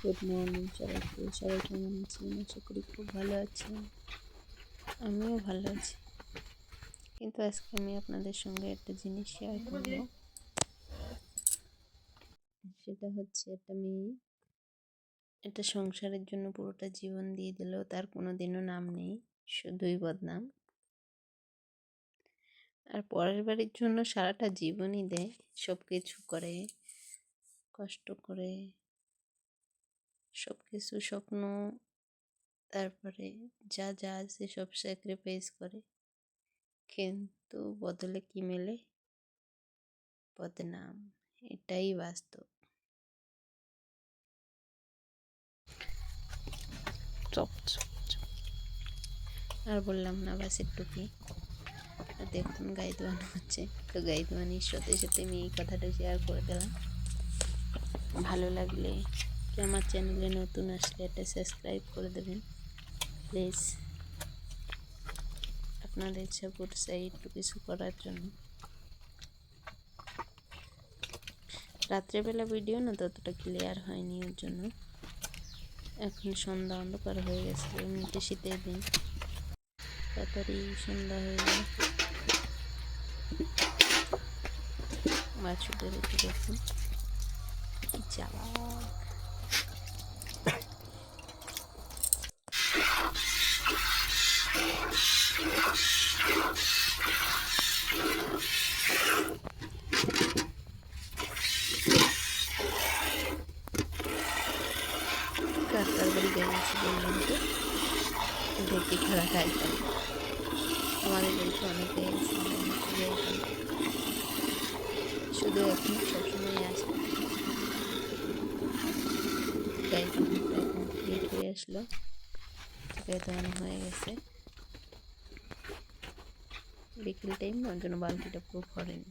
Good morning সবাইকে। সবাই কেমন আছেন? আশা করি খুব ভালো আছেন। আমিও ভালো আছি। কিন্তু আজকে আমি আপনাদের সঙ্গে একটা জিনিস শেয়ার করব। সেটা হচ্ছে, একটা মেয়ে একটা সংসারের জন্য পুরোটা জীবন দিয়ে দিল, তার কোনো দিনও নাম নেই, শুধুই বদনাম। আর পরের বাড়ির জন্য সারাটা জীবনই দেয়, সব কিছু করে, কষ্ট করে, সব কিছু স্বপ্ন, তারপরে যা যা আছে সব স্যাক্রিফাইস করে, কিন্তু বদলে কি মেলে? বদনাম। এটাই বাস্তব। Chop chop chop. আর বললাম না, বাস একটু কি। আর দেখুন গায়ে ধোয়ানো হচ্ছে, তো গায়ে ধোয়ানির সাথে সাথে আমি এই কথাটা শেয়ার করে দিলাম। ভালো লাগলে কি আমার চ্যানেলে নতুন আসলে এটা সাবস্ক্রাইব করে দেবেন প্লিজ। আপনাদের সাপোর্ট চাই একটু কিছু করার জন্য। রাত্রেবেলা ভিডিও না ততটা ক্লিয়ার হয়নি, ওর জন্য। এখন সন্ধ্যা অন্ধকার হয়ে গেছে, এমনিতে শীতের দিন, তাড়াতাড়ি সন্ধ্যা হয়ে গেল। বাছুরদের একটু দেখুন কি চালাক। কাকার বাড়ি গেছে বললাম তো, দেখি খারাপ খাইতাম। আমাদের বাড়িতে অনেকে আছে, শুধু এখন সবসময় আসে। গায়ে ধোয়ানো প্রায় কমপ্লিট হয়ে আসলো, গায়ে ধোয়ানো হয়ে গেছে। বিকেল টাইম, ওর জন্য বালতিটা পুরো ভরেনি।